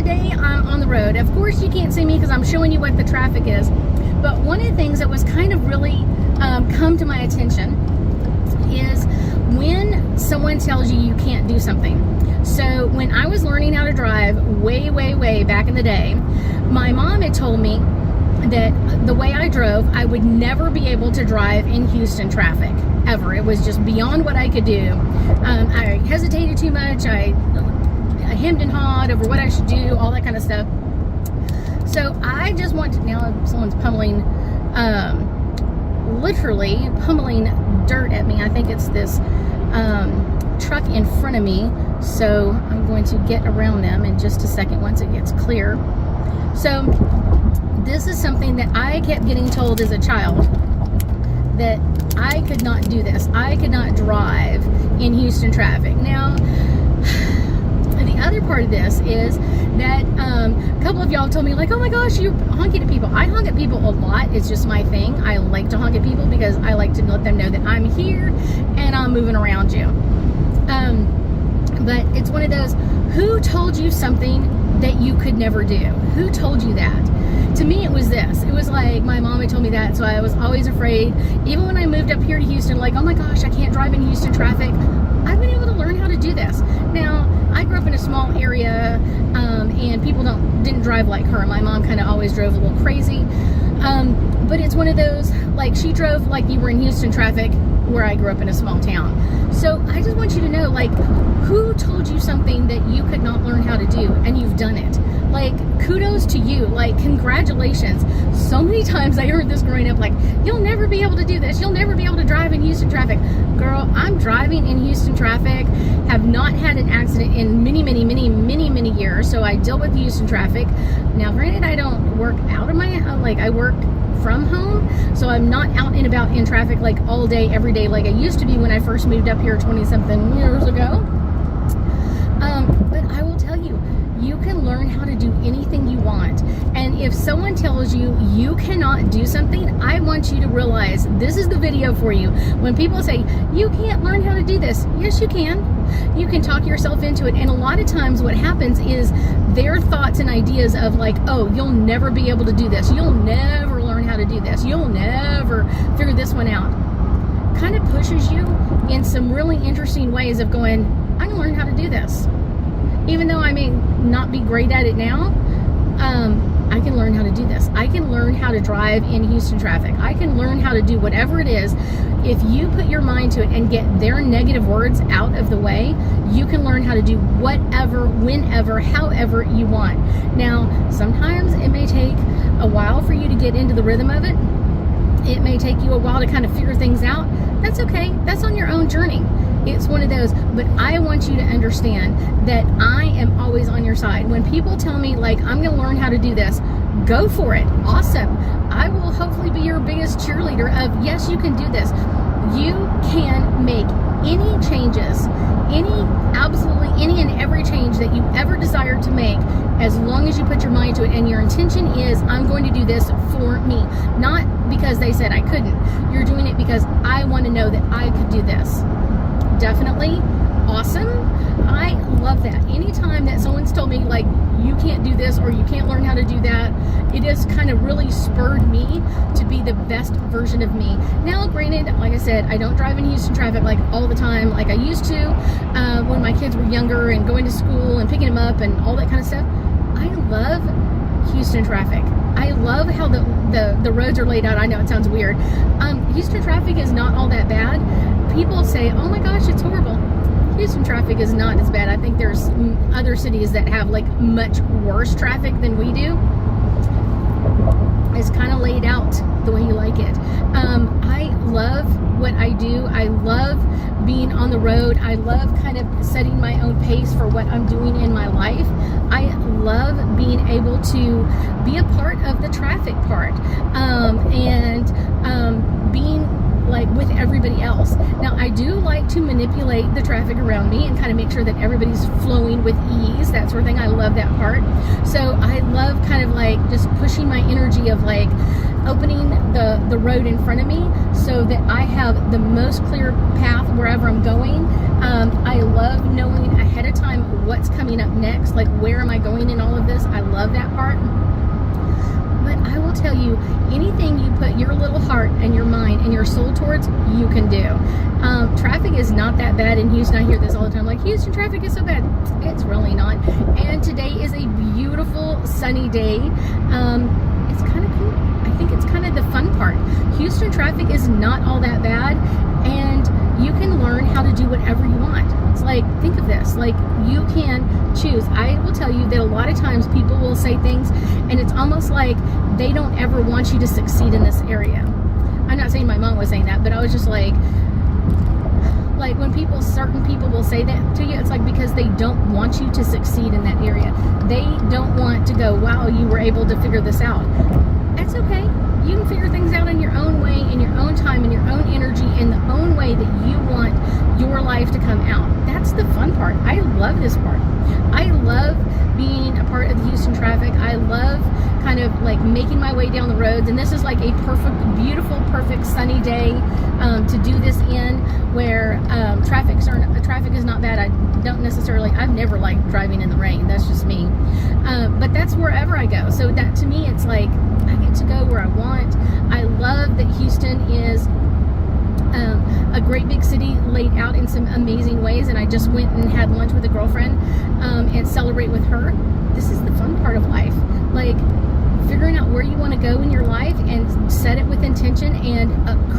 today I'm on the road. Of course, you can't see me because I'm showing you what the traffic is. But one of the things that was kind of really come to my attention is when someone tells you you can't do something. So when I was learning how to drive way back in the day, my mom had told me that the way I drove, I would never be able to drive in Houston traffic, ever. It was just beyond what I could do. I hesitated too much. I hemmed and hawed over what I should do, all that kind of stuff. So I just want to, now someone's pummeling, literally pummeling dirt at me. I think it's this truck in front of me. So I'm going to get around them in just a second once it gets clear. So this is something that I kept getting told as a child, that I could not do this. I could not drive in Houston traffic. Now, the other part of this is that a couple of y'all told me, like, oh my gosh, you're honking at people. I honk at people a lot. It's just my thing. I like to honk at people because I like to let them know that I'm here and I'm moving around you. But it's one of those, who told you something that you could never do? Who told you that? To me, it was this. It was like my mom had told me that, so I was always afraid. Even when I moved up here to Houston, like, oh my gosh, I can't drive in Houston traffic. I've been able to learn how to do this. Now, I grew up in a small area, and people didn't drive like her. My mom kind of always drove a little crazy. But it's one of those, like, she drove like you were in Houston traffic, where I grew up in a small town. So I just want you to know, like, who told you something that you could not learn how to do, and you've done it? Like, kudos to you. Like, congratulations. So many times I heard this growing up, like, you'll never be able to do this. You'll never be able to drive in Houston traffic. Girl, I'm driving in Houston traffic, have not had an accident in many years, so I deal with Houston traffic. Now, granted, I don't work out of my, I work from home, so I'm not out and about in traffic like all day, every day, like I used to be when I first moved up here 20-something years ago. But I will tell you, you can learn how to do anything you want. And if someone tells you you cannot do something, I want you to realize this is the video for you. When people say, you can't learn how to do this, yes, you can. You can talk yourself into it. And a lot of times what happens is their thoughts and ideas of, like, oh, you'll never be able to do this. You'll never learn how to do this. You'll never figure this one out. Kind of pushes you in some really interesting ways of going, I can learn how to do this. Even though I may not be great at it now, I can learn how to do this. I can learn how to drive in Houston traffic. I can learn how to do whatever it is. If you put your mind to it and get their negative words out of the way, you can learn how to do whatever, whenever, however you want. Now, sometimes it may take a while for you to get into the rhythm of it. It may take you a while to kind of figure things out. That's okay. That's on your own journey. It's one of those, but I want you to understand that I am always on your side. When people tell me, like, I'm going to learn how to do this, go for it. Awesome. I will hopefully be your biggest cheerleader of, yes, you can do this. You can make any changes, absolutely any and every change that you ever desire to make, as long as you put your mind to it and your intention is, I'm going to do this for me. Not because they said I couldn't. You're doing it because I want to know that I could do this. Definitely awesome. I love that. Anytime that someone's told me, like, you can't do this or you can't learn how to do that, it has kind of really spurred me to be the best version of me. Now, granted, like I said, I don't drive in Houston traffic like all the time like I used to when my kids were younger and going to school and picking them up and all that kind of stuff. I love Houston traffic. I love how the roads are laid out. I know it sounds weird. Houston traffic is not all that bad. People say, oh my gosh, it's horrible. Houston traffic is not as bad. I think there's other cities that have, like, much worse traffic than we do. It's kind of laid out the way you like it. I love what I do. I love being on the road. I love kind of setting my own pace for what I'm doing in my life. I love being able to be a part of the traffic part, and being, like, with everybody else. Now, I do like to manipulate the traffic around me and kind of make sure that everybody's flowing with ease, that sort of thing. I love that part. So I love kind of, like, just pushing my energy of, like, opening the road in front of me so that I have the most clear path wherever I'm going. I love knowing ahead of time what's coming up next, like where am I going in all of this. I love that part. But I will tell you, anything you put your little heart and your mind and your soul towards, you can do. Traffic is not that bad in Houston. I hear this all the time, like, Houston traffic is so bad. It's really not. And today is a beautiful sunny day. It's kind of cool. I think it's kind of the fun part. Houston traffic is not all that bad, and you can learn how to do whatever you want. It's like, think of this, like, you can choose. I will tell you that a lot of times people will say things and it's almost like they don't ever want you to succeed in this area. I'm not saying my mom was saying that, but I was just like when certain people will say that to you, it's like because they don't want you to succeed in that area. They don't want to go, wow, you were able to figure this out. That's okay. You can figure things out in your own way, in your own time, in your own energy, in the own way that you want your life to come out. That's the fun part. I love this part. I love being a part of the Houston traffic. I love kind of like making my way down the roads, and this is like a perfect, beautiful, perfect sunny day to do this in, where traffic is not bad. I've never liked driving in the rain. That's just me. But that's wherever I go. So that to me, it's like I get to go where I want. I love that Houston is a great big city laid out in some amazing ways, and I just went and had lunch with a girlfriend and celebrate with her. This is the fun part of life, like figuring out where you want to go in your life and set it with intention and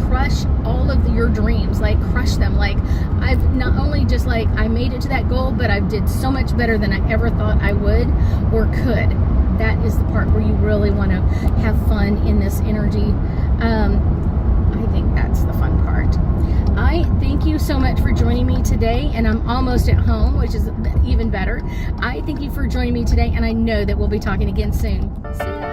crush all of your dreams, like crush them. Like I've not only just like I made it to that goal, but I did so much better than I ever thought I would or could. That is the part where you really want to have fun in this energy. I think that's the fun part. I thank you so much for joining me today, and I'm almost at home, which is even better. I thank you for joining me today, and I know that we'll be talking again soon. See ya.